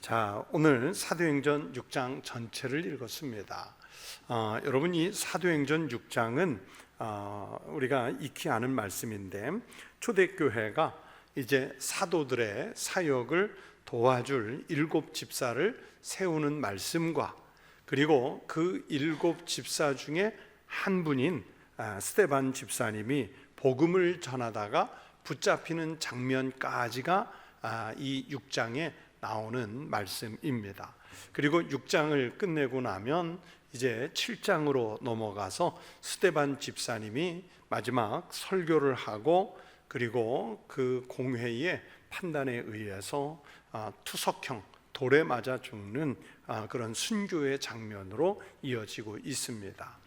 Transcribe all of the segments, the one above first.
자, 오늘 사도행전 6장 전체를 읽었습니다. 여러분이 사도행전 6장은 우리가 익히 아는 말씀인데, 초대교회가 이제 사도들의 사역을 도와줄 7 집사를 세우는 말씀과, 그리고 그 7 집사 중에 한 분인 스데반 집사님이 복음을 전하다가 붙잡히는 장면까지가 이 6장에 나오는 말씀입니다. 그리고 6장을 끝내고 나면 이제 7장으로 넘어가서 스데반 집사님이 마지막 설교를 하고, 그리고 그 공회의 판단에 의해서 투석형 돌에 맞아 죽는 그런 순교의 장면으로 이어지고 있습니다.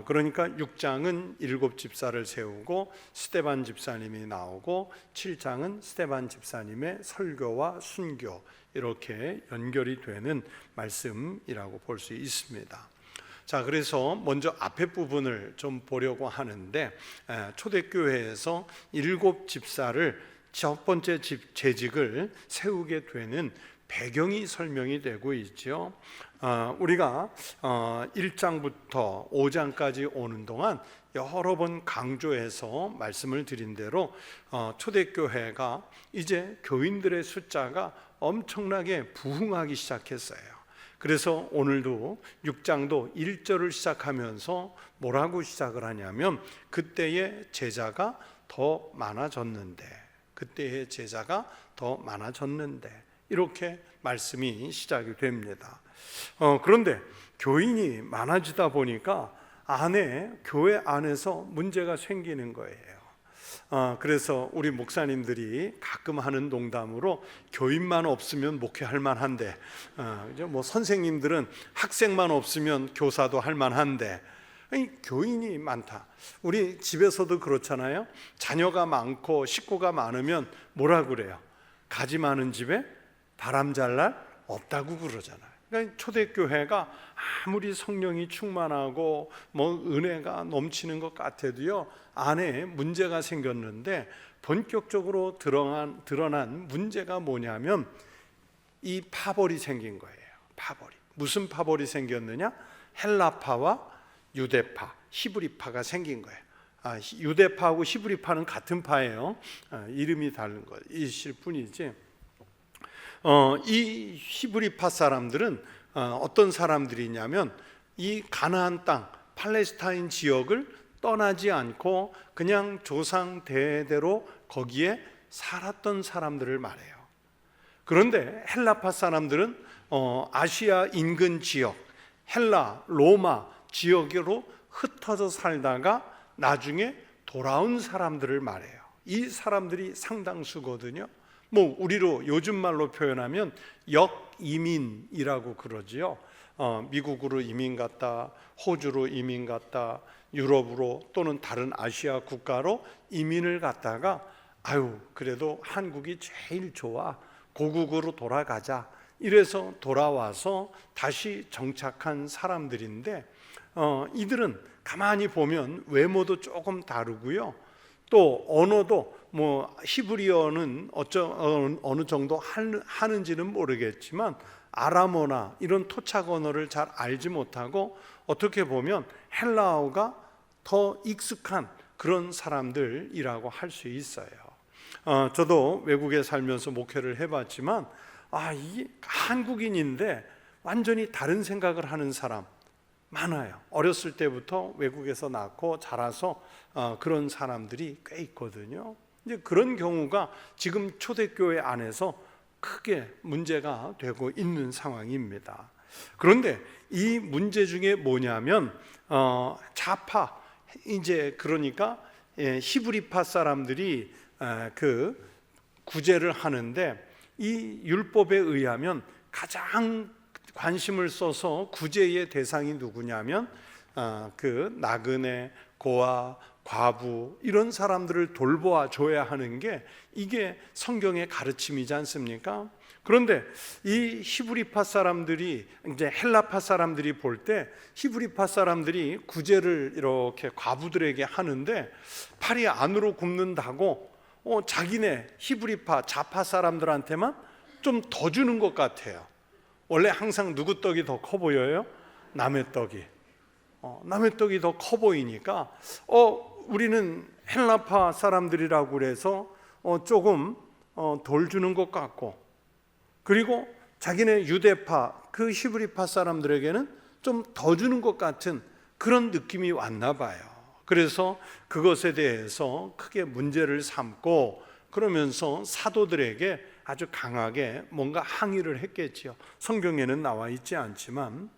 그러니까 6장은 7 집사를 세우고 스데반 집사님이 나오고, 7장은 스데반 집사님의 설교와 순교, 이렇게 연결이 되는 말씀이라고 볼 수 있습니다. 자, 그래서 먼저 앞에 부분을 좀 보려고 하는데, 초대교회에서 7 집사를 첫 번째 재직을 세우게 되는 배경이 설명이 되고 있죠. 우리가 1장부터 5장까지 오는 동안 여러 번 강조해서 말씀을 드린 대로 초대교회가 이제 교인들의 숫자가 엄청나게 부흥하기 시작했어요. 그래서 오늘도 6장도 1절을 시작하면서 뭐라고 시작을 하냐면, 그때의 제자가 더 많아졌는데, 그때의 제자가 더 많아졌는데, 이렇게 말씀이 시작이 됩니다. 그런데 교인이 많아지다 보니까 교회 안에서 문제가 생기는 거예요. 그래서 우리 목사님들이 가끔 하는 농담으로, 교인만 없으면 목회할 만한데, 선생님들은 학생만 없으면 교사도 할 만한데, 교인이 많다. 우리 집에서도 그렇잖아요. 자녀가 많고 식구가 많으면 뭐라 그래요? 가지 많은 집에 바람 잘 날 없다고 그러잖아요. 그러니까 초대교회가 아무리 성령이 충만하고 은혜가 넘치는 것 같아도요, 안에 문제가 생겼는데, 본격적으로 드러난 문제가 뭐냐면 이 파벌이 생긴 거예요. 파벌이. 무슨 파벌이 생겼느냐? 헬라파와 유대파, 히브리파가 생긴 거예요. 유대파하고 히브리파는 같은 파예요. 이름이 다른 것일 뿐이지. 이 히브리파 사람들은 어떤 사람들이냐면, 이 가나안 땅 팔레스타인 지역을 떠나지 않고 그냥 조상 대대로 거기에 살았던 사람들을 말해요. 그런데 헬라파 사람들은 아시아 인근 지역, 헬라, 로마 지역으로 흩어져 살다가 나중에 돌아온 사람들을 말해요. 이 사람들이 상당수거든요. 우리로 요즘 말로 표현하면 역이민이라고 그러지요. 미국으로 이민 갔다, 호주로 이민 갔다, 유럽으로 또는 다른 아시아 국가로 이민을 갔다가 그래도 한국이 제일 좋아, 고국으로 돌아가자, 이래서 돌아와서 다시 정착한 사람들인데, 이들은 가만히 보면 외모도 조금 다르고요, 또 언어도 히브리어는 어느 정도 하는지는 모르겠지만 아람어나 이런 토착 언어를 잘 알지 못하고, 어떻게 보면 헬라어가 더 익숙한 그런 사람들이라고 할 수 있어요. 저도 외국에 살면서 목회를 해봤지만 이게 한국인인데 완전히 다른 생각을 하는 사람 많아요. 어렸을 때부터 외국에서 낳고 자라서 그런 사람들이 꽤 있거든요. 이제 그런 경우가 지금 초대교회 안에서 크게 문제가 되고 있는 상황입니다. 그런데 이 문제 중에 뭐냐면 좌파, 이제 그러니까 히브리파 사람들이 그 구제를 하는데, 이 율법에 의하면 가장 관심을 써서 구제의 대상이 누구냐면 그 나그네, 고아, 과부, 이런 사람들을 돌보아 줘야 하는 게 이게 성경의 가르침이지 않습니까? 그런데 이 히브리파 사람들이, 이제 헬라파 사람들이 볼 때 히브리파 사람들이 구제를 이렇게 과부들에게 하는데 팔이 안으로 굽는다고 자기네 히브리파 좌파 사람들한테만 좀 더 주는 것 같아요. 원래 항상 누구 떡이 더 커 보여요? 남의 떡이. 남의 떡이 더 커 보이니까 우리는 헬라파 사람들이라고 그래서 조금 덜 주는 것 같고, 그리고 자기네 유대파 그 히브리파 사람들에게는 좀 더 주는 것 같은 그런 느낌이 왔나 봐요. 그래서 그것에 대해서 크게 문제를 삼고 그러면서 사도들에게 아주 강하게 뭔가 항의를 했겠지요. 성경에는 나와 있지 않지만,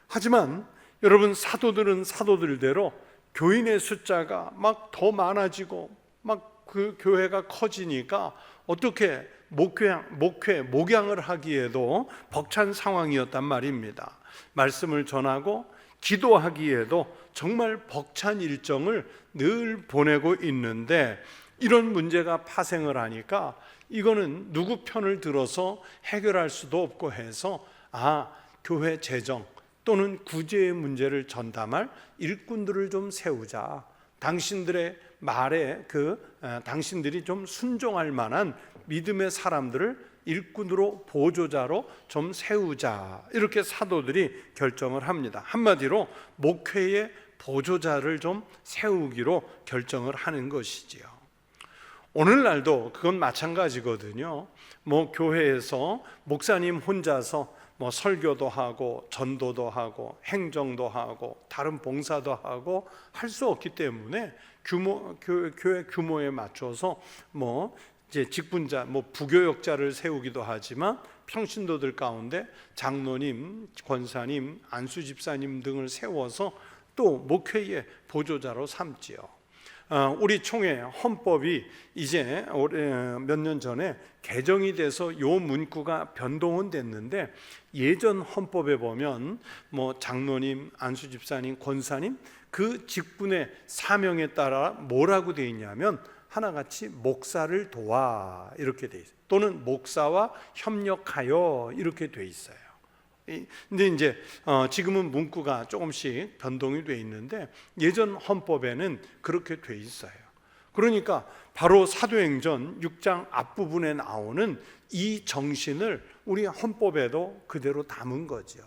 하지만 여러분, 사도들은 사도들대로 교인의 숫자가 막 더 많아지고 막 그 교회가 커지니까 어떻게 목양을 하기에도 벅찬 상황이었단 말입니다. 말씀을 전하고 기도하기에도 정말 벅찬 일정을 늘 보내고 있는데, 이런 문제가 파생을 하니까 이거는 누구 편을 들어서 해결할 수도 없고 해서 교회 재정 또는 구제의 문제를 전담할 일꾼들을 좀 세우자. 당신들의 말에 당신들이 좀 순종할 만한 믿음의 사람들을 일꾼으로 보조자로 좀 세우자. 이렇게 사도들이 결정을 합니다. 한마디로 목회의 보조자를 좀 세우기로 결정을 하는 것이지요. 오늘날도 그건 마찬가지거든요. 교회에서 목사님 혼자서 설교도 하고 전도도 하고 행정도 하고 다른 봉사도 하고 할 수 없기 때문에 교회 규모에 맞춰서 이제 직분자, 부교역자를 세우기도 하지만 평신도들 가운데 장로님, 권사님, 안수집사님 등을 세워서 또 목회의 보조자로 삼지요. 우리 총회 헌법이 이제 몇 년 전에 개정이 돼서 요 문구가 변동은 됐는데, 예전 헌법에 보면 장로님, 안수집사님, 권사님 그 직분의 사명에 따라 뭐라고 되어 있냐면 하나같이 목사를 도와 이렇게 되어 있어요. 또는 목사와 협력하여 이렇게 되어 있어요. 근데 이제 지금은 문구가 조금씩 변동이 돼 있는데 예전 헌법에는 그렇게 돼 있어요. 그러니까 바로 사도행전 6장 앞부분에 나오는 이 정신을 우리 헌법에도 그대로 담은 거죠.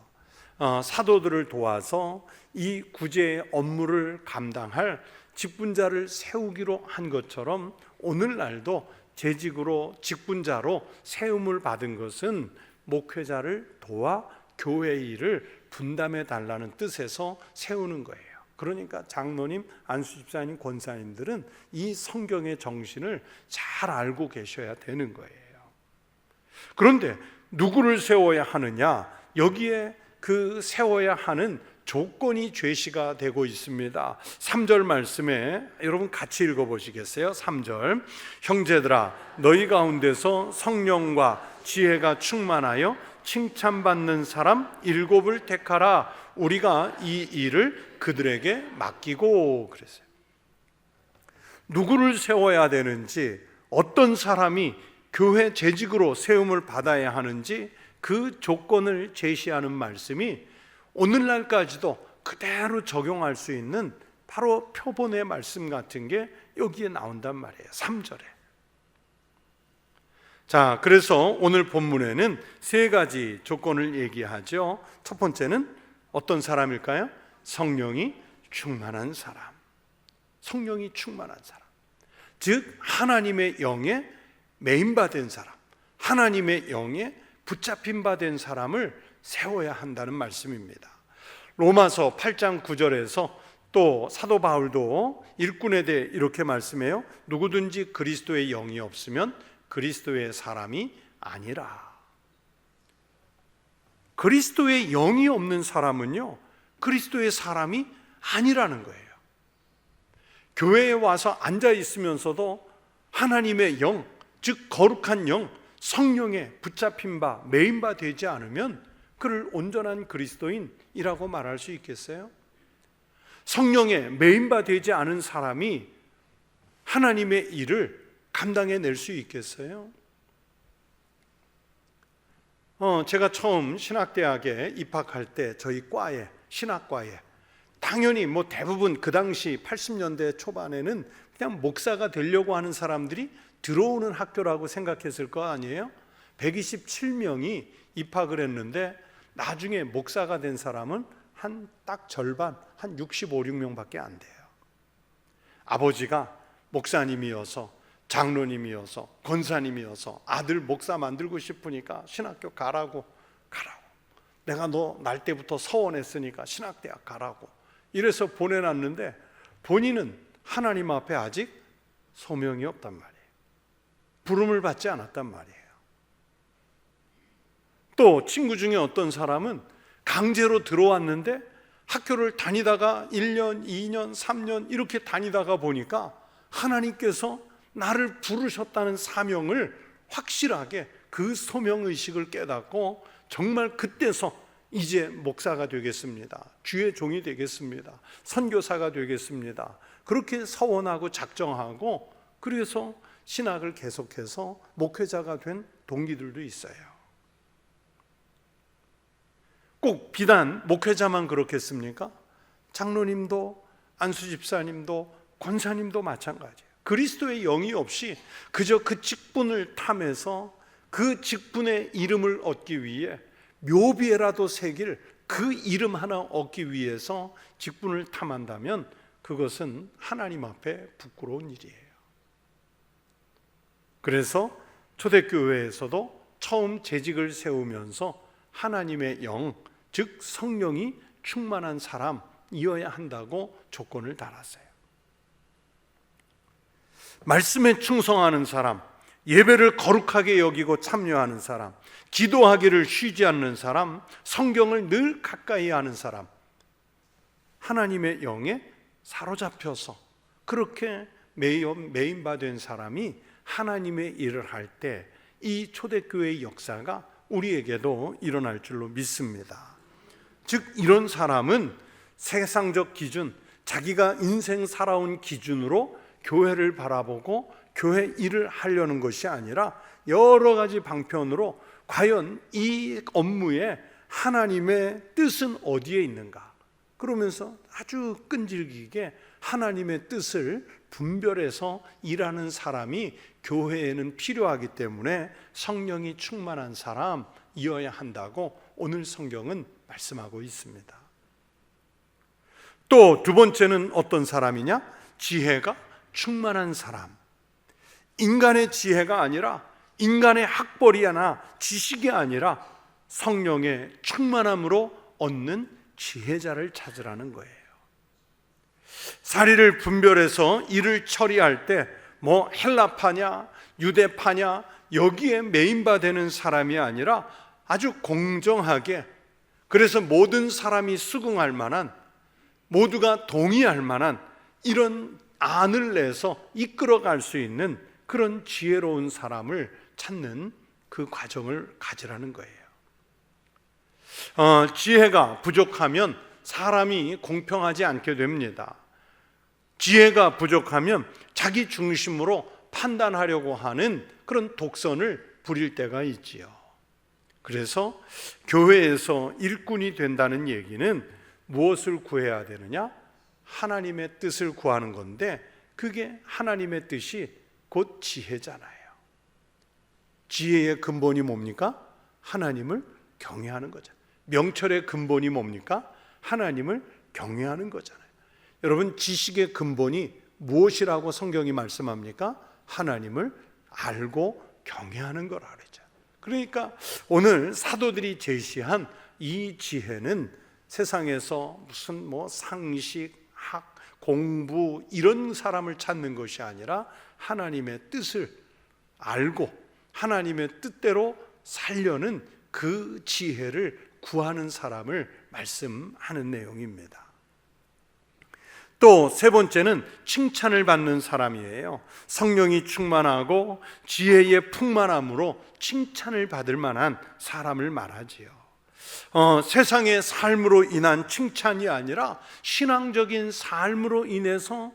사도들을 도와서 이 구제의 업무를 감당할 직분자를 세우기로 한 것처럼 오늘날도 재직으로 직분자로 세움을 받은 것은 목회자를 도와 교회 일을 분담해 달라는 뜻에서 세우는 거예요. 그러니까 장로님, 안수집사님, 권사님들은 이 성경의 정신을 잘 알고 계셔야 되는 거예요. 그런데 누구를 세워야 하느냐? 여기에 그 세워야 하는 조건이 제시가 되고 있습니다. 3절 말씀에 여러분 같이 읽어보시겠어요? 3절, 형제들아 너희 가운데서 성령과 지혜가 충만하여 칭찬받는 사람 7을 택하라. 우리가 이 일을 그들에게 맡기고. 그랬어요. 누구를 세워야 되는지, 어떤 사람이 교회 재직으로 세움을 받아야 하는지 그 조건을 제시하는 말씀이 오늘날까지도 그대로 적용할 수 있는 바로 표본의 말씀 같은 게 여기에 나온단 말이에요. 3절에. 자, 그래서 오늘 본문에는 3가지 조건을 얘기하죠. 첫 번째는 어떤 사람일까요? 성령이 충만한 사람. 성령이 충만한 사람. 즉 하나님의 영에 메인받은 사람, 하나님의 영에 붙잡힌 바 된 사람을 세워야 한다는 말씀입니다. 로마서 8장 9절에서 또 사도 바울도 일꾼에 대해 이렇게 말씀해요. 누구든지 그리스도의 영이 없으면 그리스도의 사람이 아니라. 그리스도의 영이 없는 사람은요, 그리스도의 사람이 아니라는 거예요. 교회에 와서 앉아 있으면서도 하나님의 영, 즉 거룩한 영, 성령에 붙잡힌 바, 메인 바 되지 않으면 그를 온전한 그리스도인이라고 말할 수 있겠어요? 성령에 메인 바 되지 않은 사람이 하나님의 일을 감당해낼 수 있겠어요? 제가 처음 신학대학에 입학할 때 저희 과에, 신학과에 당연히 대부분 그 당시 80년대 초반에는 그냥 목사가 되려고 하는 사람들이 들어오는 학교라고 생각했을 거 아니에요? 127명이 입학을 했는데 나중에 목사가 된 사람은 한 딱 절반, 한 65, 6명밖에 안 돼요. 아버지가 목사님이어서, 장로님이어서, 권사님이어서 아들 목사 만들고 싶으니까 신학교 가라고. 내가 너 날 때부터 서원했으니까 신학대학 가라고. 이래서 보내놨는데 본인은 하나님 앞에 아직 소명이 없단 말이에요. 부름을 받지 않았단 말이에요. 또 친구 중에 어떤 사람은 강제로 들어왔는데 학교를 다니다가 1년, 2년, 3년 이렇게 다니다가 보니까 하나님께서 나를 부르셨다는 사명을 확실하게 그 소명의식을 깨닫고 정말 그때서 이제 목사가 되겠습니다. 주의 종이 되겠습니다. 선교사가 되겠습니다. 그렇게 서원하고 작정하고 그래서 신학을 계속해서 목회자가 된 동기들도 있어요. 꼭 비단 목회자만 그렇겠습니까? 장로님도, 안수집사님도, 권사님도 마찬가지예요. 그리스도의 영이 없이 그저 그 직분을 탐해서 그 직분의 이름을 얻기 위해 묘비에라도 새길 그 이름 하나 얻기 위해서 직분을 탐한다면 그것은 하나님 앞에 부끄러운 일이에요. 그래서 초대교회에서도 처음 재직을 세우면서 하나님의 영, 즉 성령이 충만한 사람이어야 한다고 조건을 달았어요. 말씀에 충성하는 사람, 예배를 거룩하게 여기고 참여하는 사람, 기도하기를 쉬지 않는 사람, 성경을 늘 가까이 하는 사람, 하나님의 영에 사로잡혀서 그렇게 메인바된 사람이 하나님의 일을 할 때 이 초대교회의 역사가 우리에게도 일어날 줄로 믿습니다. 즉 이런 사람은 세상적 기준, 자기가 인생 살아온 기준으로 교회를 바라보고 교회 일을 하려는 것이 아니라 여러 가지 방편으로 과연 이 업무에 하나님의 뜻은 어디에 있는가, 그러면서 아주 끈질기게 하나님의 뜻을 분별해서 일하는 사람이 교회에는 필요하기 때문에 성령이 충만한 사람이어야 한다고 오늘 성경은 말씀하고 있습니다. 또 두 번째는 어떤 사람이냐? 지혜가 충만한 사람. 인간의 지혜가 아니라, 인간의 학벌이나 지식이 아니라 성령의 충만함으로 얻는 지혜자를 찾으라는 거예요. 사리를 분별해서 일을 처리할 때 뭐 헬라파냐 유대파냐 여기에 메인바되는 사람이 아니라 아주 공정하게, 그래서 모든 사람이 수긍할 만한, 모두가 동의할 만한 이런 안을 내서 이끌어갈 수 있는 그런 지혜로운 사람을 찾는 그 과정을 가지라는 거예요. 지혜가 부족하면 사람이 공평하지 않게 됩니다. 지혜가 부족하면 자기 중심으로 판단하려고 하는 그런 독선을 부릴 때가 있지요. 그래서 교회에서 일꾼이 된다는 얘기는 무엇을 구해야 되느냐? 하나님의 뜻을 구하는 건데, 그게 하나님의 뜻이 곧 지혜잖아요. 지혜의 근본이 뭡니까? 하나님을 경외하는 거잖아요. 명철의 근본이 뭡니까? 하나님을 경외하는 거잖아요. 여러분, 지식의 근본이 무엇이라고 성경이 말씀합니까? 하나님을 알고 경외하는 거라 그러죠. 그러니까 오늘 사도들이 제시한 이 지혜는 세상에서 무슨 상식, 학, 공부 이런 사람을 찾는 것이 아니라 하나님의 뜻을 알고 하나님의 뜻대로 살려는 그 지혜를 구하는 사람을 말씀하는 내용입니다. 또 세 번째는 칭찬을 받는 사람이에요. 성령이 충만하고 지혜의 풍만함으로 칭찬을 받을 만한 사람을 말하지요. 세상의 삶으로 인한 칭찬이 아니라 신앙적인 삶으로 인해서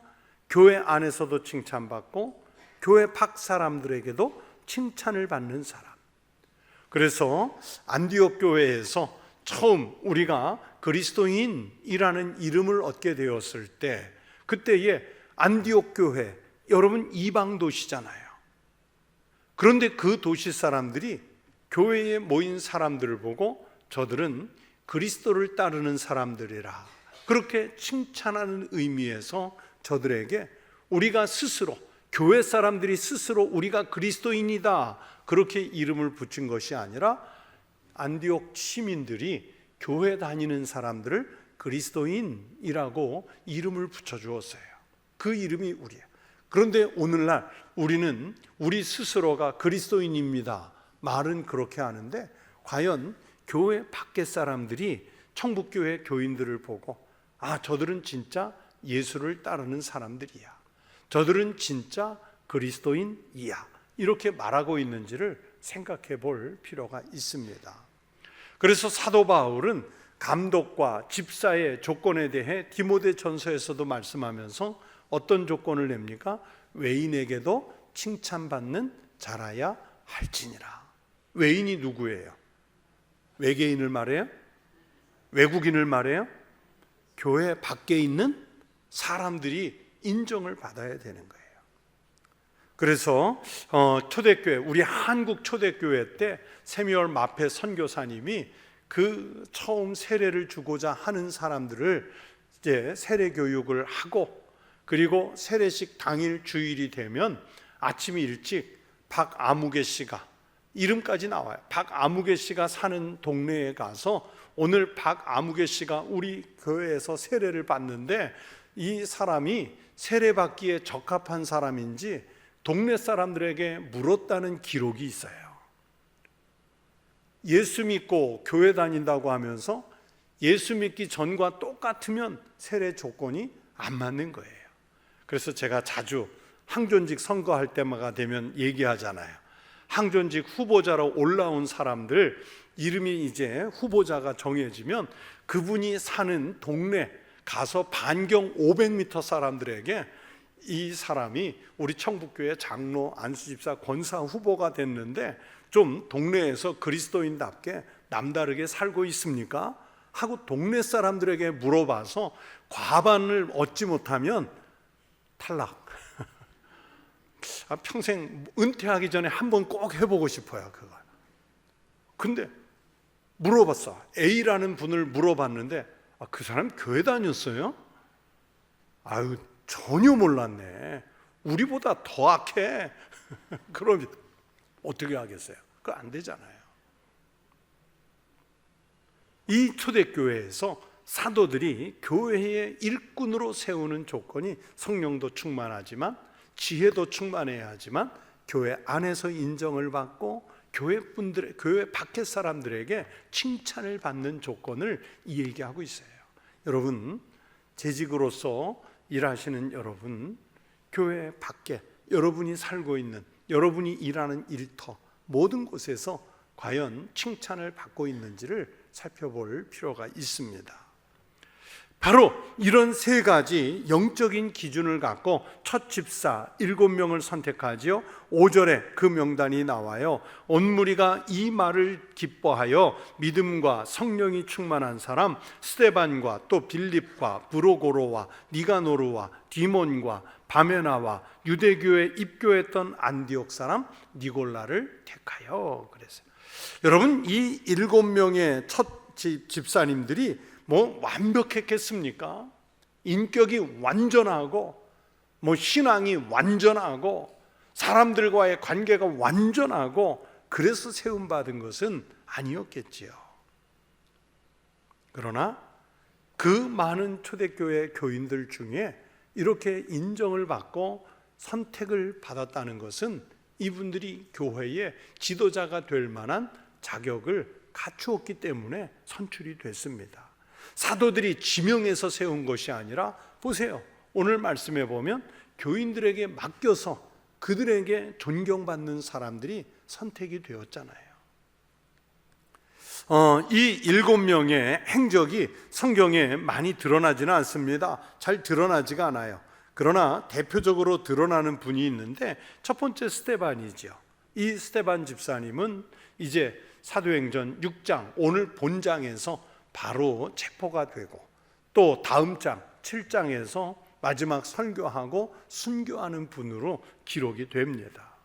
교회 안에서도 칭찬받고 교회 밖 사람들에게도 칭찬을 받는 사람. 그래서 안디옥 교회에서 처음 우리가 그리스도인이라는 이름을 얻게 되었을 때, 그때에 안디옥 교회, 여러분 이방 도시잖아요. 그런데 그 도시 사람들이 교회에 모인 사람들을 보고 저들은 그리스도를 따르는 사람들이라 그렇게 칭찬하는 의미에서 저들에게 우리가 스스로, 교회 사람들이 스스로 우리가 그리스도인이다 그렇게 이름을 붙인 것이 아니라 안디옥 시민들이 교회 다니는 사람들을 그리스도인이라고 이름을 붙여주었어요. 그 이름이 우리예요. 그런데 오늘날 우리는 우리 스스로가 그리스도인입니다 말은 그렇게 하는데, 과연 교회 밖의 사람들이 청북교회 교인들을 보고 저들은 진짜 예수를 따르는 사람들이야, 저들은 진짜 그리스도인이야 이렇게 말하고 있는지를 생각해 볼 필요가 있습니다. 그래서 사도 바울은 감독과 집사의 조건에 대해 디모데전서에서도 말씀하면서 어떤 조건을 냅니까? 외인에게도 칭찬받는 자라야 할지니라. 외인이 누구예요? 외계인을 말해요? 외국인을 말해요? 교회 밖에 있는 사람들이 인정을 받아야 되는 거예요. 그래서 초대교회, 우리 한국 초대교회 때 세미얼 마페 선교사님이 그 처음 세례를 주고자 하는 사람들을 이제 세례 교육을 하고, 그리고 세례식 당일 주일이 되면 아침 일찍 박아무개 씨가, 이름까지 나와요, 박아무개 씨가 사는 동네에 가서 오늘 박아무개 씨가 우리 교회에서 세례를 받는데 이 사람이 세례받기에 적합한 사람인지 동네 사람들에게 물었다는 기록이 있어요. 예수 믿고 교회 다닌다고 하면서 예수 믿기 전과 똑같으면 세례 조건이 안 맞는 거예요. 그래서 제가 자주 항존직 선거할 때마다 되면 얘기하잖아요. 항존직 후보자로 올라온 사람들 이름이 이제 후보자가 정해지면 그분이 사는 동네 가서 반경 500m 사람들에게 이 사람이 우리 청북교회 장로 안수집사 권사 후보가 됐는데 좀 동네에서 그리스도인답게 남다르게 살고 있습니까? 하고 동네 사람들에게 물어봐서 과반을 얻지 못하면 탈락. 평생 은퇴하기 전에 한번 꼭 해보고 싶어요, 그거. 근데 물어봤어. A라는 분을 물어봤는데 그 사람 교회 다녔어요? 전혀 몰랐네. 우리보다 더 악해. 그럼 어떻게 하겠어요? 그거 안 되잖아요. 이 초대교회에서 사도들이 교회의 일꾼으로 세우는 조건이 성령도 충만하지만 지혜도 충만해야 하지만 교회 안에서 인정을 받고 교회 밖의 사람들에게 칭찬을 받는 조건을 이 얘기하고 있어요. 여러분, 재직으로서 일하시는 여러분, 교회 밖에 여러분이 살고 있는, 여러분이 일하는 일터 모든 곳에서 과연 칭찬을 받고 있는지를 살펴볼 필요가 있습니다. 바로 이런 세 가지 영적인 기준을 갖고 첫 집사 7명을 선택하지요. 5절에 그 명단이 나와요. 온 무리가 이 말을 기뻐하여 믿음과 성령이 충만한 사람 스데반과 또 빌립과 브로고로와 니가노르와 디몬과 바메나와 유대교에 입교했던 안디옥 사람 니골라를 택하여 그랬어요. 여러분, 이 7명의 첫 집사님들이 완벽했겠습니까? 인격이 완전하고 신앙이 완전하고 사람들과의 관계가 완전하고 그래서 세움받은 것은 아니었겠지요. 그러나 그 많은 초대교회 교인들 중에 이렇게 인정을 받고 선택을 받았다는 것은 이분들이 교회의 지도자가 될 만한 자격을 갖추었기 때문에 선출이 됐습니다. 사도들이 지명해서 세운 것이 아니라, 보세요, 오늘 말씀해 보면 교인들에게 맡겨서 그들에게 존경받는 사람들이 선택이 되었잖아요. 이 7명의 행적이 성경에 많이 드러나지는 않습니다. 잘 드러나지가 않아요. 그러나 대표적으로 드러나는 분이 있는데 첫 번째 스데반이죠. 이 스데반 집사님은 이제 사도행전 6장 오늘 본장에서 바로 체포가 되고 또 다음 장 7장에서 마지막 설교하고 순교하는 분으로 기록이 됩니다.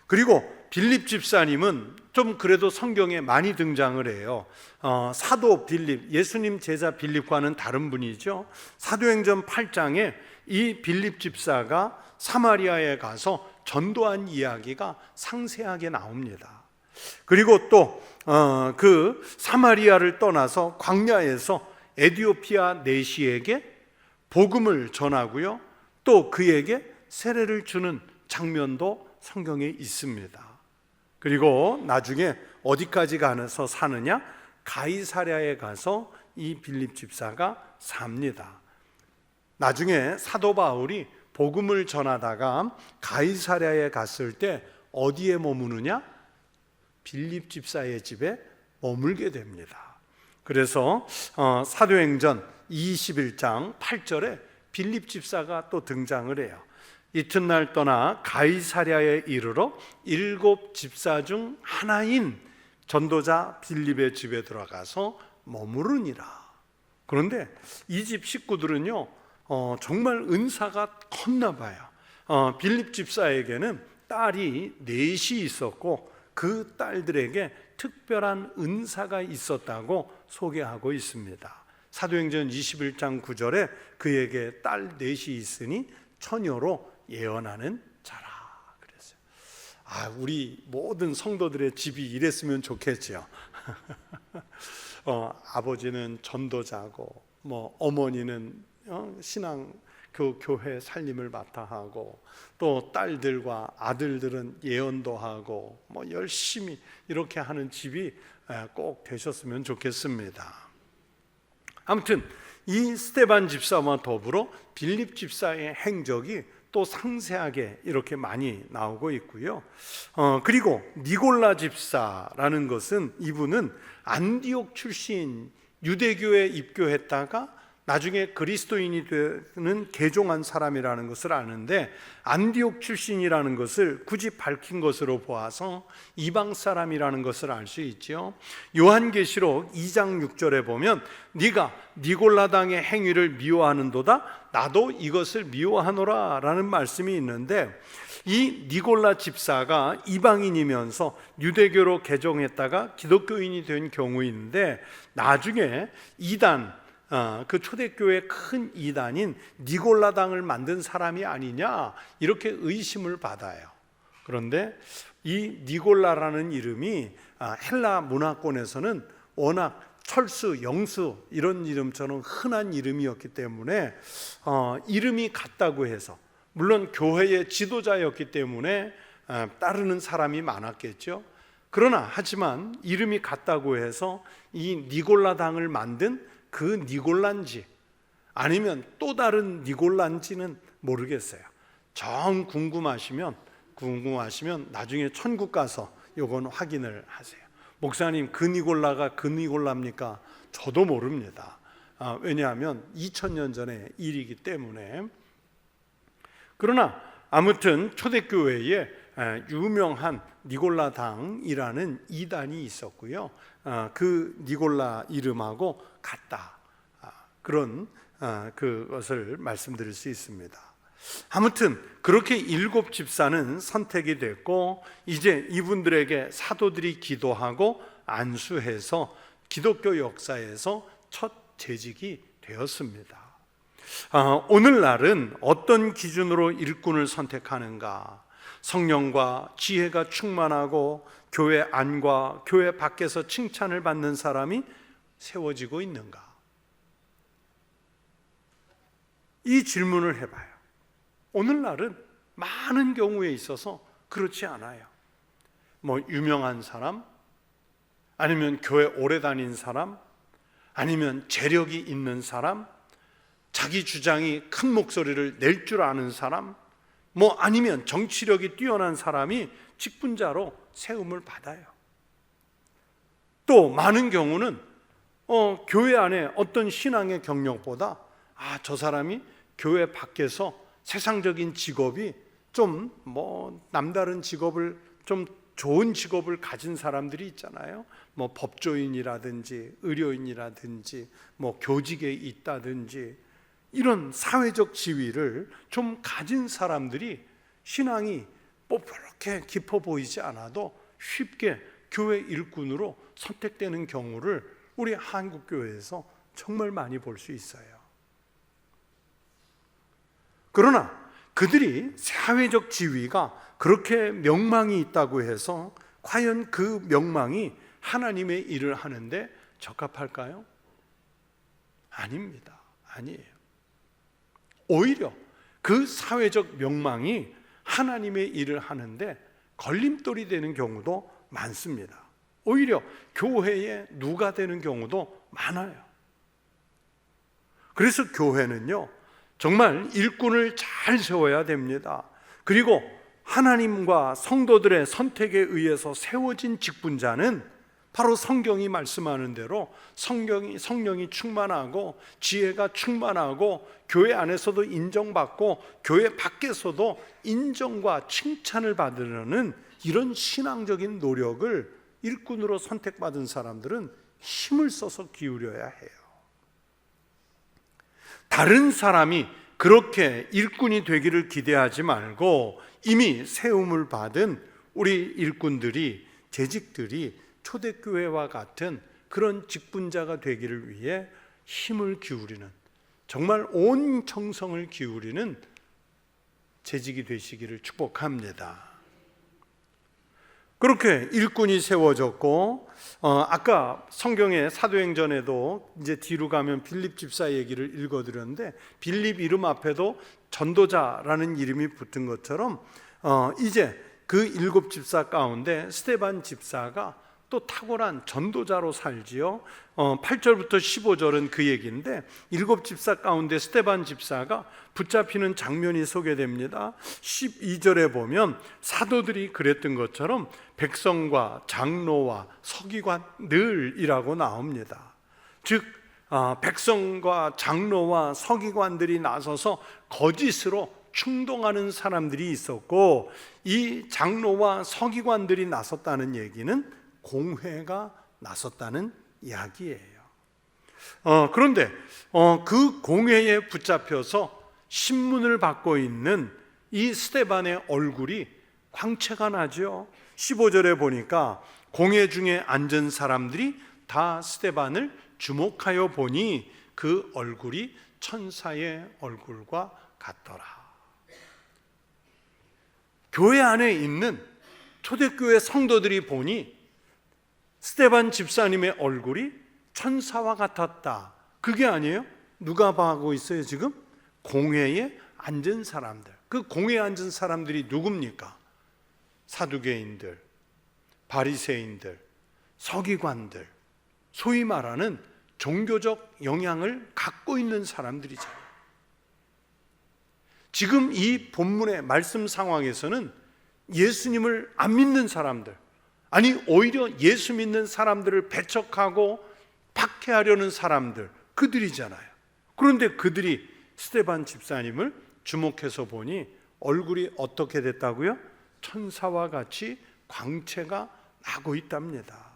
그리고 빌립 집사님은 좀 그래도 성경에 많이 등장을 해요. 사도 빌립, 예수님 제자 빌립과는 다른 분이죠. 사도행전 8장에 이 빌립 집사가 사마리아에 가서 전도한 이야기가 상세하게 나옵니다. 그리고 또 그 사마리아를 떠나서 광야에서 에디오피아 내시에게 복음을 전하고요, 또 그에게 세례를 주는 장면도 성경에 있습니다. 그리고 나중에 어디까지 가서 사느냐? 가이사랴에 가서 이 빌립 집사가 삽니다. 나중에 사도 바울이 복음을 전하다가 가이사랴에 갔을 때 어디에 머무느냐? 빌립 집사의 집에 머물게 됩니다. 그래서 사도행전 21장 8절에 빌립 집사가 또 등장을 해요. 이튿날 떠나 가이사랴에 이르러 7 집사 중 하나인 전도자 빌립의 집에 들어가서 머무르니라. 그런데 이 집 식구들은요, 정말 은사가 컸나 봐요. 빌립 집사에게는 딸이 넷이 있었고 그 딸들에게 특별한 은사가 있었다고 소개하고 있습니다. 사도행전 21장 9절에 그에게 딸 넷이 있으니 처녀로 예언하는 자라 그랬어요. 우리 모든 성도들의 집이 이랬으면 좋겠죠. 아버지는 전도자고, 어머니는 신앙 교회 살림을 맡아 하고, 또 딸들과 아들들은 예언도 하고, 열심히 이렇게 하는 집이 꼭 되셨으면 좋겠습니다. 아무튼 이 스데반 집사와 더불어 빌립 집사의 행적이 또 상세하게 이렇게 많이 나오고 있고요. 그리고 니골라 집사라는 것은, 이분은 안디옥 출신 유대교에 입교했다가 나중에 그리스도인이 되는 개종한 사람이라는 것을 아는데, 안디옥 출신이라는 것을 굳이 밝힌 것으로 보아서 이방 사람이라는 것을 알 수 있죠. 요한계시록 2장 6절에 보면 네가 니골라당의 행위를 미워하는도다 나도 이것을 미워하노라 라는 말씀이 있는데, 이 니골라 집사가 이방인이면서 유대교로 개종했다가 기독교인이 된 경우인데, 나중에 이단, 그 초대교회 큰 이단인 니골라당을 만든 사람이 아니냐, 이렇게 의심을 받아요. 그런데 이 니골라라는 이름이 헬라 문화권에서는 워낙 철수, 영수 이런 이름처럼 흔한 이름이었기 때문에 이름이 같다고 해서, 물론 교회의 지도자였기 때문에 따르는 사람이 많았겠죠. 그러나 하지만 이름이 같다고 해서 이 니골라당을 만든 그 니골란지 아니면 또 다른 니골란지는 모르겠어요. 정 궁금하시면 나중에 천국 가서 요건 확인을 하세요. 목사님, 그 니골라가 그 니골라입니까? 저도 모릅니다. 왜냐하면 2000년 전의 일이기 때문에. 그러나 아무튼 초대교회에 유명한 니골라당이라는 이단이 있었고요. 그 니골라 이름하고 같다, 그런 그것을 말씀드릴 수 있습니다. 아무튼 그렇게 7 집사는 선택이 됐고, 이제 이분들에게 사도들이 기도하고 안수해서 기독교 역사에서 첫 재직이 되었습니다. 오늘날은 어떤 기준으로 일꾼을 선택하는가? 성령과 지혜가 충만하고 교회 안과 교회 밖에서 칭찬을 받는 사람이 세워지고 있는가? 이 질문을 해봐요. 오늘날은 많은 경우에 있어서 그렇지 않아요. 유명한 사람, 아니면 교회 오래 다닌 사람, 아니면 재력이 있는 사람, 자기 주장이 큰 목소리를 낼 줄 아는 사람, 아니면 정치력이 뛰어난 사람이 직분자로 세움을 받아요. 또 많은 경우는 교회 안에 어떤 신앙의 경력보다 저 사람이 교회 밖에서 세상적인 직업이 좀 남다른 직업을, 좀 좋은 직업을 가진 사람들이 있잖아요. 법조인이라든지 의료인이라든지 교직에 있다든지 이런 사회적 지위를 좀 가진 사람들이 신앙이 뭐 그렇게 깊어 보이지 않아도 쉽게 교회 일꾼으로 선택되는 경우를 우리 한국교회에서 정말 많이 볼 수 있어요. 그러나 그들이 사회적 지위가 그렇게 명망이 있다고 해서 과연 그 명망이 하나님의 일을 하는데 적합할까요? 아닙니다. 아니에요. 오히려 그 사회적 명망이 하나님의 일을 하는데 걸림돌이 되는 경우도 많습니다. 오히려 교회에 누가 되는 경우도 많아요. 그래서 교회는요, 정말 일꾼을 잘 세워야 됩니다. 그리고 하나님과 성도들의 선택에 의해서 세워진 직분자는 바로 성경이 말씀하는 대로 성령이 충만하고 지혜가 충만하고 교회 안에서도 인정받고 교회 밖에서도 인정과 칭찬을 받으려는 이런 신앙적인 노력을 일꾼으로 선택받은 사람들은 힘을 써서 기울여야 해요. 다른 사람이 그렇게 일꾼이 되기를 기대하지 말고 이미 세움을 받은 우리 일꾼들이, 재직들이 초대교회와 같은 그런 직분자가 되기를 위해 힘을 기울이는, 정말 온 정성을 기울이는 재직이 되시기를 축복합니다. 그렇게 일꾼이 세워졌고, 아까 성경의 사도행전에도 이제 뒤로 가면 빌립 집사 얘기를 읽어드렸는데, 빌립 이름 앞에도 전도자라는 이름이 붙은 것처럼 이제 그 7 집사 가운데 스데반 집사가 또 탁월한 전도자로 살지요. 8절부터 15절은 그 얘기인데 7 집사 가운데 스데반 집사가 붙잡히는 장면이 소개됩니다. 12절에 보면 사도들이 그랬던 것처럼 백성과 장로와 서기관들이라고 나옵니다. 즉 백성과 장로와 서기관들이 나서서 거짓으로 충동하는 사람들이 있었고, 이 장로와 서기관들이 나섰다는 얘기는 공회가 나섰다는 이야기예요. 그런데 그 공회에 붙잡혀서 신문을 받고 있는 이 스데반의 얼굴이 광채가 나죠. 15절에 보니까 공회 중에 앉은 사람들이 다 스데반을 주목하여 보니 그 얼굴이 천사의 얼굴과 같더라. 교회 안에 있는 초대교회 성도들이 보니 스데반 집사님의 얼굴이 천사와 같았다. 그게 아니에요? 누가 봐하고 있어요 지금? 공회에 앉은 사람들. 그 공회에 앉은 사람들이 누굽니까? 사두개인들, 바리새인들, 서기관들, 소위 말하는 종교적 영향을 갖고 있는 사람들이잖아요. 지금 이 본문의 말씀 상황에서는 예수님을 안 믿는 사람들, 아니 오히려 예수 믿는 사람들을 배척하고 박해하려는 사람들, 그들이잖아요. 그런데 그들이 스데반 집사님을 주목해서 보니 얼굴이 어떻게 됐다고요? 천사와 같이 광채가 나고 있답니다.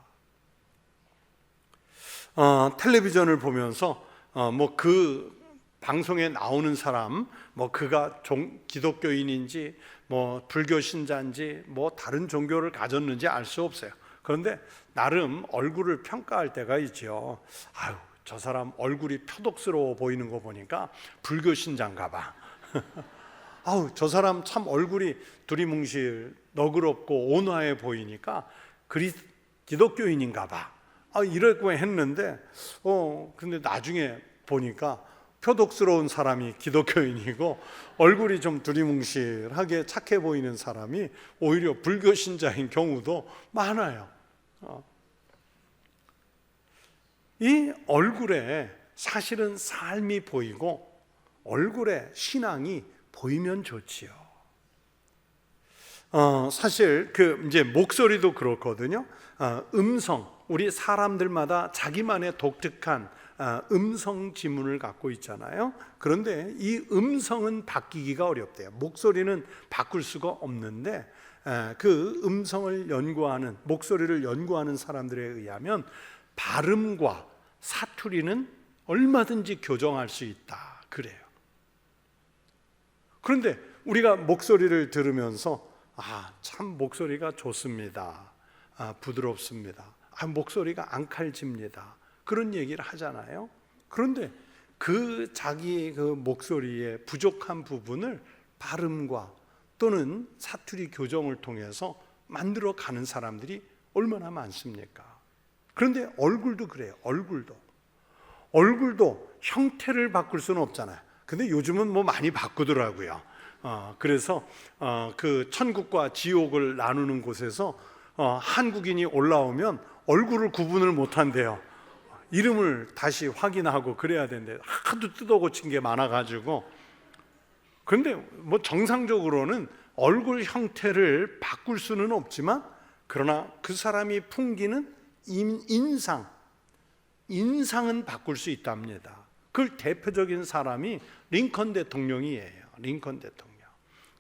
텔레비전을 보면서 뭐 그 방송에 나오는 사람, 뭐 그가 기독교인인지 뭐 불교 신자인지 뭐 다른 종교를 가졌는지 알 수 없어요. 그런데 나름 얼굴을 평가할 때가 있죠. 아유, 저 사람 얼굴이 표독스러워 보이는 거 보니까 불교 신자인가 봐. 아우, 저 사람 참 얼굴이 두리뭉실 너그럽고 온화해 보이니까 기독교인인가 봐. 이러고 했는데 근데 나중에 보니까 표독스러운 사람이 기독교인이고 얼굴이 좀 두리뭉실하게 착해 보이는 사람이 오히려 불교 신자인 경우도 많아요. 이 얼굴에 사실은 삶이 보이고 얼굴에 신앙이 보이면 좋지요. 사실 그 이제 목소리도 그렇거든요. 음성, 우리 사람들마다 자기만의 독특한 음성 지문을 갖고 있잖아요. 그런데 이 음성은 바뀌기가 어렵대요. 목소리는 바꿀 수가 없는데 그 음성을 연구하는, 목소리를 연구하는 사람들에 의하면 발음과 사투리는 얼마든지 교정할 수 있다 그래요. 그런데 우리가 목소리를 들으면서 참 목소리가 좋습니다. 부드럽습니다. 목소리가 안 칼집니다. 그런 얘기를 하잖아요. 그런데 자기 목소리의 부족한 부분을 발음과 또는 사투리 교정을 통해서 만들어 가는 사람들이 얼마나 많습니까? 그런데 얼굴도 그래요. 얼굴도 형태를 바꿀 수는 없잖아요. 근데 요즘은 많이 바꾸더라고요. 그래서 그 천국과 지옥을 나누는 곳에서 한국인이 올라오면 얼굴을 구분을 못한대요. 이름을 다시 확인하고 그래야 되는데 하도 뜯어 고친 게 많아가지고. 그런데 정상적으로는 얼굴 형태를 바꿀 수는 없지만, 그러나 그 사람이 풍기는 인상은 바꿀 수 있답니다. 그 대표적인 사람이 링컨 대통령이에요. 링컨 대통령.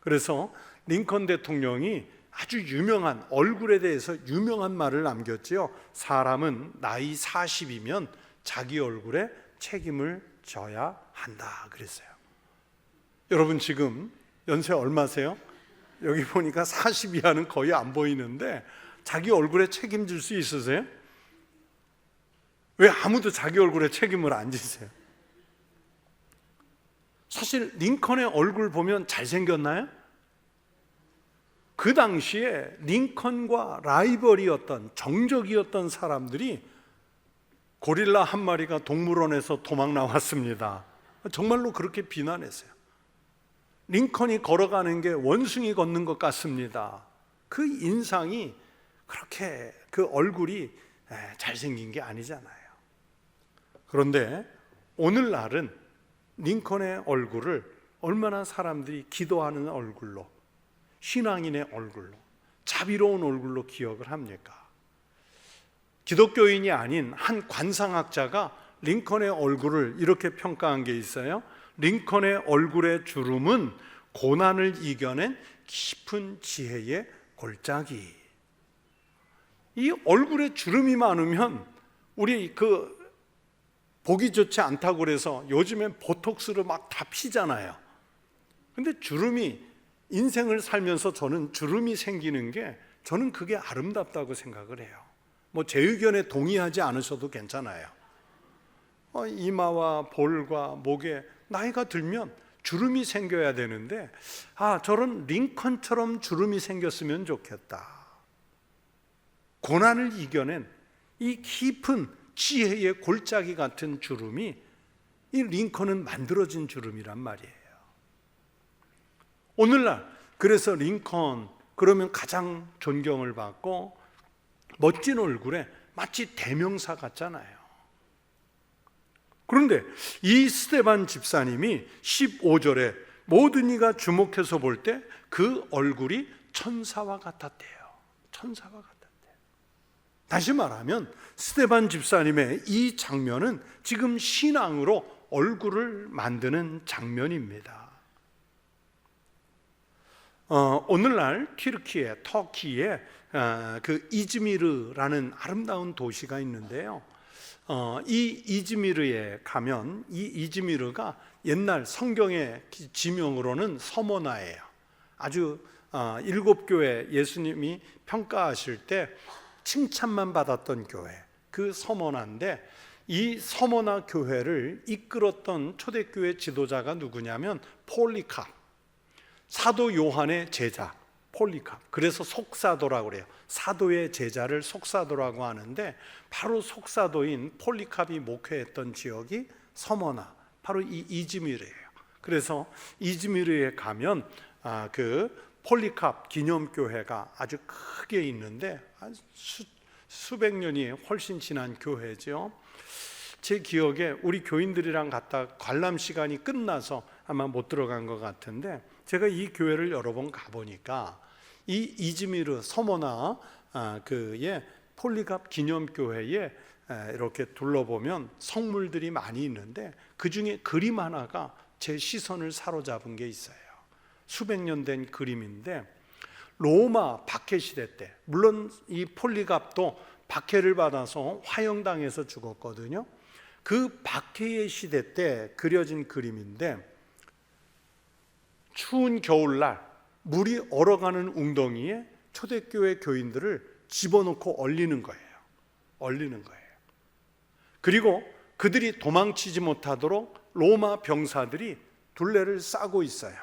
그래서 링컨 대통령이 아주 유명한, 얼굴에 대해서 유명한 말을 남겼지요. 사람은 나이 40이면 자기 얼굴에 책임을 져야 한다 그랬어요. 여러분 지금 연세 얼마세요? 여기 보니까 40 이하는 거의 안 보이는데 자기 얼굴에 책임질 수 있으세요? 왜 아무도 자기 얼굴에 책임을 안 지세요? 사실 링컨의 얼굴 보면 잘생겼나요? 그 당시에 링컨과 라이벌이었던, 정적이었던 사람들이 고릴라 한 마리가 동물원에서 도망 나왔습니다. 정말로 그렇게 비난했어요. 링컨이 걸어가는 게 원숭이 걷는 것 같습니다. 그 인상이 그렇게, 그 얼굴이 잘생긴 게 아니잖아요. 그런데 오늘날은 링컨의 얼굴을 얼마나 사람들이 기도하는 얼굴로, 신앙인의 얼굴로, 자비로운 얼굴로 기억을 합니까? 기독교인이 아닌 한 관상학자가 링컨의 얼굴을 이렇게 평가한 게 있어요. 링컨의 얼굴의 주름은 고난을 이겨낸 깊은 지혜의 골짜기. 이 얼굴에 주름이 많으면 우리 보기 좋지 않다고 그래서 요즘엔 보톡스를 막 다 피잖아요. 근데 주름이, 인생을 살면서 저는 주름이 생기는 게, 저는 그게 아름답다고 생각을 해요. 제 의견에 동의하지 않으셔도 괜찮아요. 이마와 볼과 목에 나이가 들면 주름이 생겨야 되는데, 저런 링컨처럼 주름이 생겼으면 좋겠다. 고난을 이겨낸 이 깊은 지혜의 골짜기 같은 주름이, 이 링컨은 만들어진 주름이란 말이에요. 오늘날 그래서 링컨 그러면 가장 존경을 받고 멋진 얼굴에 마치 대명사 같잖아요. 그런데 이 스데반 집사님이 15절에 모든 이가 주목해서 볼 때 그 얼굴이 천사와 같았대요. 천사와 같았대요. 다시 말하면 스데반 집사님의 이 장면은 지금 신앙으로 얼굴을 만드는 장면입니다. 오늘날 터키에 그 이즈미르라는 아름다운 도시가 있는데요. 이 이즈미르에 가면, 이 이즈미르가 옛날 성경의 지명으로는 서머나예요. 아주 7교회 예수님이 평가하실 때 칭찬만 받았던 교회, 그 서머나인데, 이 서머나 교회를 이끌었던 초대교회 지도자가 누구냐면 폴리캅, 사도 요한의 제자 폴리캅. 그래서 속사도라고 그래요. 사도의 제자를 속사도라고 하는데, 바로 속사도인 폴리캅이 목회했던 지역이 서머나, 바로 이 이즈미르예요. 그래서 이즈미르에 가면 그 폴리캅 기념교회가 아주 크게 있는데, 수백 년이 훨씬 지난 교회죠. 제 기억에 우리 교인들이랑 갔다 관람 시간이 끝나서 아마 못 들어간 것 같은데, 제가 이 교회를 여러 번 가보니까 이 이즈미르 서머나 그의 폴리캅 기념교회에 이렇게 둘러보면 성물들이 많이 있는데, 그 중에 그림 하나가 제 시선을 사로잡은 게 있어요. 수백 년 된 그림인데, 로마 박해 시대 때, 물론 이 폴리캅도 박해를 받아서 화형당해서 죽었거든요. 그 박해의 시대 때 그려진 그림인데, 추운 겨울날 물이 얼어가는 웅덩이에 초대교회 교인들을 집어넣고 얼리는 거예요. 그리고 그들이 도망치지 못하도록 로마 병사들이 둘레를 싸고 있어요.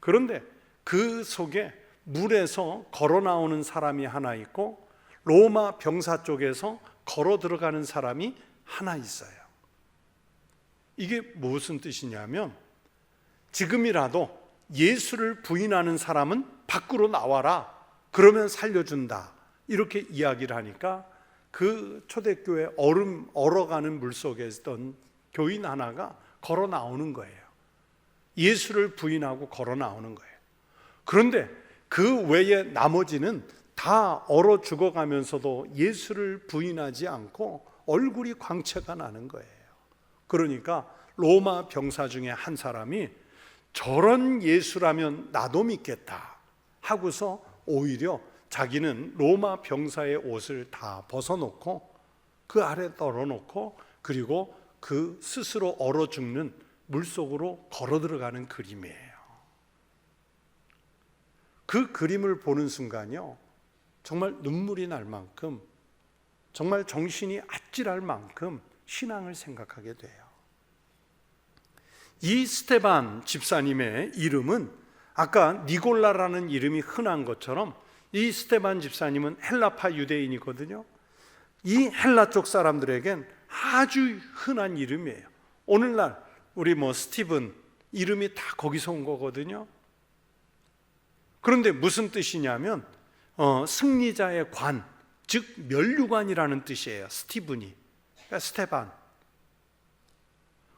그런데 그 속에 물에서 걸어 나오는 사람이 하나 있고 로마 병사 쪽에서 걸어 들어가는 사람이 하나 있어요. 이게 무슨 뜻이냐면, 지금이라도 예수를 부인하는 사람은 밖으로 나와라, 그러면 살려준다, 이렇게 이야기를 하니까 그 초대교회 얼어가는 물속에 있던 교인 하나가 걸어 나오는 거예요. 예수를 부인하고 걸어 나오는 거예요. 그런데 그 외에 나머지는 다 얼어 죽어가면서도 예수를 부인하지 않고 얼굴이 광채가 나는 거예요. 그러니까 로마 병사 중에 한 사람이 저런 예수라면 나도 믿겠다 하고서 오히려 자기는 로마 병사의 옷을 다 벗어놓고 그 아래 떨어놓고 그리고 그 스스로 얼어 죽는 물속으로 걸어 들어가는 그림이에요. 그 그림을 보는 순간요, 정말 눈물이 날 만큼, 정말 정신이 아찔할 만큼 신앙을 생각하게 돼요. 이 스테반 집사님의 이름은 아까 니골라라는 이름이 흔한 것처럼 이 스테반 집사님은 헬라파 유대인이거든요. 이 헬라 쪽 사람들에겐 아주 흔한 이름이에요. 오늘날 우리 스티븐 이름이 다 거기서 온 거거든요. 그런데 무슨 뜻이냐면 승리자의 관, 즉 면류관이라는 뜻이에요. 스티븐이, 그러니까 스테반.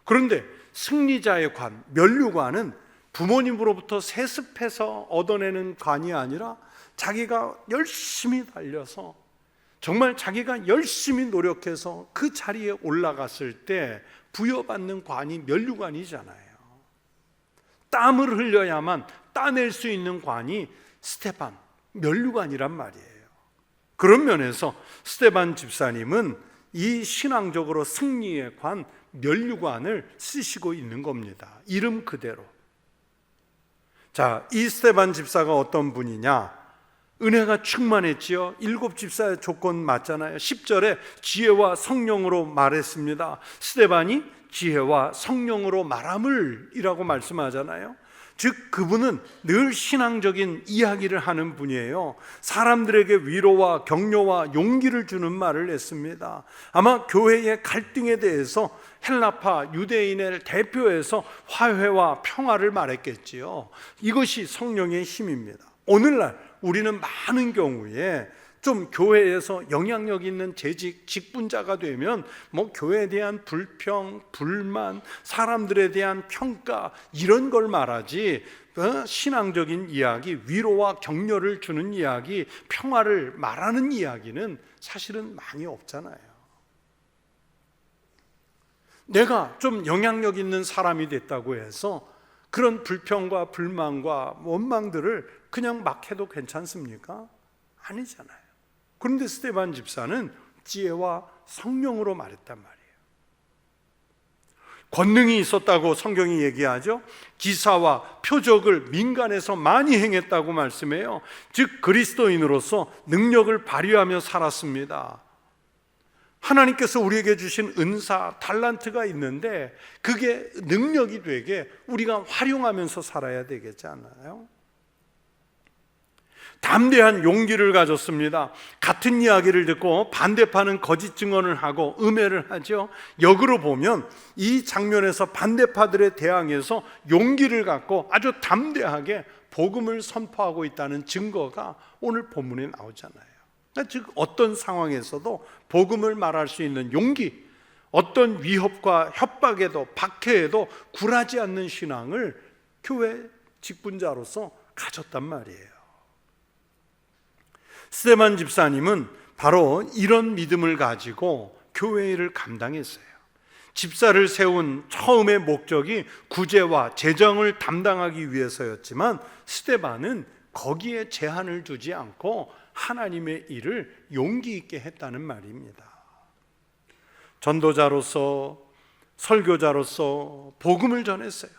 그런데 승리자의 관, 면류관은 부모님으로부터 세습해서 얻어내는 관이 아니라 자기가 열심히 달려서 정말 자기가 열심히 노력해서 그 자리에 올라갔을 때 부여받는 관이 면류관이잖아요. 땀을 흘려야만 따낼 수 있는 관이 스테반, 면류관이란 말이에요. 그런 면에서 스테반 집사님은 이 신앙적으로 승리의 관, 면류관을 쓰시고 있는 겁니다. 이름 그대로. 자, 이 스테반 집사가 어떤 분이냐? 은혜가 충만했지요. 7 집사의 조건 맞잖아요. 10절에 지혜와 성령으로 말했습니다. 스테반이 지혜와 성령으로 말함을 이라고 말씀하잖아요. 즉 그분은 늘 신앙적인 이야기를 하는 분이에요. 사람들에게 위로와 격려와 용기를 주는 말을 했습니다. 아마 교회의 갈등에 대해서 헬라파 유대인을 대표해서 화해와 평화를 말했겠지요. 이것이 성령의 힘입니다. 오늘날 우리는 많은 경우에 좀 교회에서 영향력 있는 재직, 직분자가 되면 교회에 대한 불평, 불만, 사람들에 대한 평가 이런 걸 말하지 신앙적인 이야기, 위로와 격려를 주는 이야기, 평화를 말하는 이야기는 사실은 많이 없잖아요. 내가 좀 영향력 있는 사람이 됐다고 해서 그런 불평과 불만과 원망들을 그냥 막 해도 괜찮습니까? 아니잖아요. 그런데 스테반 집사는 지혜와 성령으로 말했단 말이에요. 권능이 있었다고 성경이 얘기하죠. 기사와 표적을 민간에서 많이 행했다고 말씀해요. 즉 그리스도인으로서 능력을 발휘하며 살았습니다. 하나님께서 우리에게 주신 은사, 달란트가 있는데 그게 능력이 되게 우리가 활용하면서 살아야 되겠지 않나요? 담대한 용기를 가졌습니다. 같은 이야기를 듣고 반대파는 거짓 증언을 하고 음해를 하죠. 역으로 보면 이 장면에서 반대파들에 대항해서 용기를 갖고 아주 담대하게 복음을 선포하고 있다는 증거가 오늘 본문에 나오잖아요. 즉 어떤 상황에서도 복음을 말할 수 있는 용기, 어떤 위협과 협박에도 박해에도 굴하지 않는 신앙을 교회 직분자로서 가졌단 말이에요. 스테반 집사님은 바로 이런 믿음을 가지고 교회 일을 감당했어요. 집사를 세운 처음의 목적이 구제와 재정을 담당하기 위해서였지만 스테반은 거기에 제한을 두지 않고 하나님의 일을 용기 있게 했다는 말입니다. 전도자로서 설교자로서 복음을 전했어요.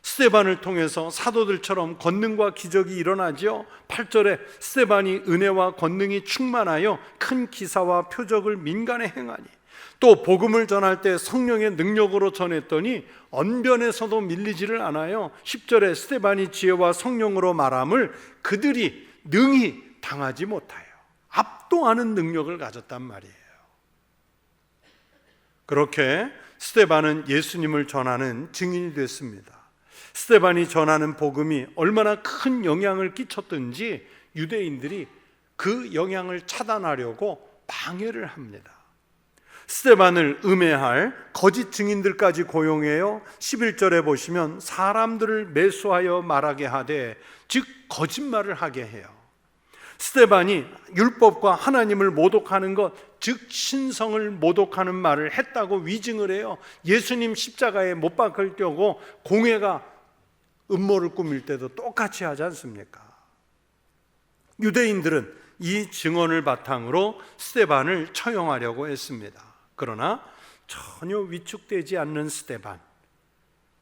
스데반을 통해서 사도들처럼 권능과 기적이 일어나지요. 8절에 스데반이 은혜와 권능이 충만하여 큰 기사와 표적을 민간에 행하니, 또 복음을 전할 때 성령의 능력으로 전했더니 언변에서도 밀리지를 않아요. 10절에 스데반이 지혜와 성령으로 말함을 그들이 능히 당하지 못하여 압도하는 능력을 가졌단 말이에요. 그렇게 스데반은 예수님을 전하는 증인이 됐습니다. 스데반이 전하는 복음이 얼마나 큰 영향을 끼쳤든지 유대인들이 그 영향을 차단하려고 방해를 합니다. 스데반을 음해할 거짓 증인들까지 고용해요. 11절에 보시면 사람들을 매수하여 말하게 하되, 즉 거짓말을 하게 해요. 스데반이 율법과 하나님을 모독하는 것, 즉 신성을 모독하는 말을 했다고 위증을 해요. 예수님 십자가에 못 박을 경우 공회가 음모를 꾸밀 때도 똑같이 하지 않습니까? 유대인들은 이 증언을 바탕으로 스데반을 처형하려고 했습니다. 그러나 전혀 위축되지 않는 스데반,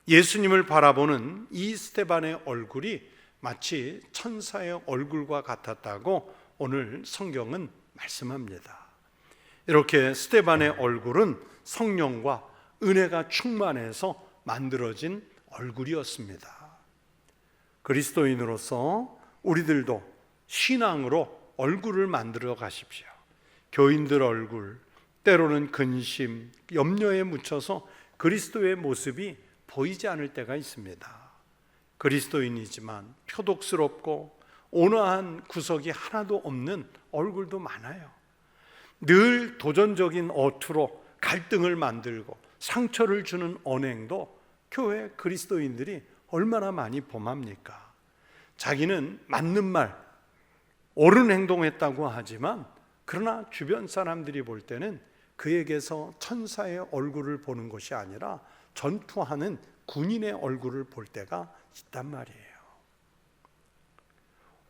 예수님을 바라보는 이 스데반의 얼굴이 마치 천사의 얼굴과 같았다고 오늘 성경은 말씀합니다. 이렇게 스데반의 얼굴은 성령과 은혜가 충만해서 만들어진 얼굴이었습니다. 그리스도인으로서 우리들도 신앙으로 얼굴을 만들어 가십시오. 교인들 얼굴, 때로는 근심, 염려에 묻혀서 그리스도의 모습이 보이지 않을 때가 있습니다. 그리스도인이지만 표독스럽고 온화한 구석이 하나도 없는 얼굴도 많아요. 늘 도전적인 어투로 갈등을 만들고 상처를 주는 언행도 교회 그리스도인들이 얼마나 많이 범합니까? 자기는 맞는 말, 옳은 행동했다고 하지만 그러나 주변 사람들이 볼 때는 그에게서 천사의 얼굴을 보는 것이 아니라 전투하는 군인의 얼굴을 볼 때가 있단 말이에요.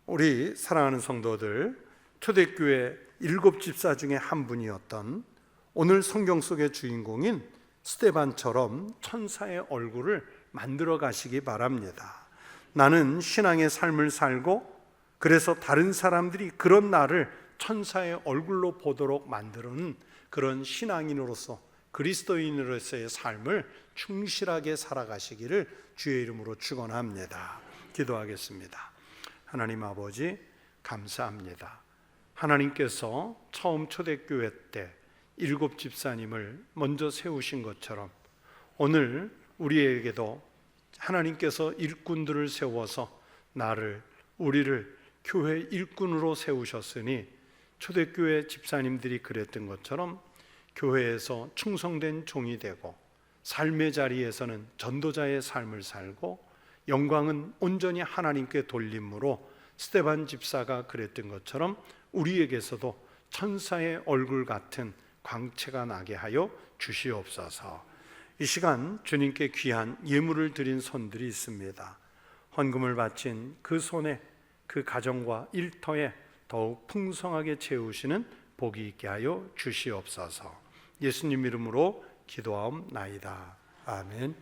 우리 사랑하는 성도들, 초대교회 7 집사 중에 한 분이었던 오늘 성경 속의 주인공인 스데반처럼 천사의 얼굴을 만들어 가시기 바랍니다. 나는 신앙의 삶을 살고 그래서 다른 사람들이 그런 나를 천사의 얼굴로 보도록 만드는 그런 신앙인으로서, 그리스도인으로서의 삶을 충실하게 살아가시기를 주의 이름으로 축원합니다. 기도하겠습니다. 하나님 아버지, 감사합니다. 하나님께서 처음 초대교회 때 7 집사님을 먼저 세우신 것처럼 오늘 우리에게도 하나님께서 일꾼들을 세워서 우리를 교회 일꾼으로 세우셨으니, 초대교회 집사님들이 그랬던 것처럼 교회에서 충성된 종이 되고 삶의 자리에서는 전도자의 삶을 살고 영광은 온전히 하나님께 돌림으로 스데반 집사가 그랬던 것처럼 우리에게서도 천사의 얼굴 같은 광채가 나게 하여 주시옵소서. 이 시간 주님께 귀한 예물을 드린 손들이 있습니다. 헌금을 바친 그 손에, 그 가정과 일터에 더욱 풍성하게 채우시는 복이 있게 하여 주시옵소서. 예수님 이름으로 기도하옵나이다. 아멘.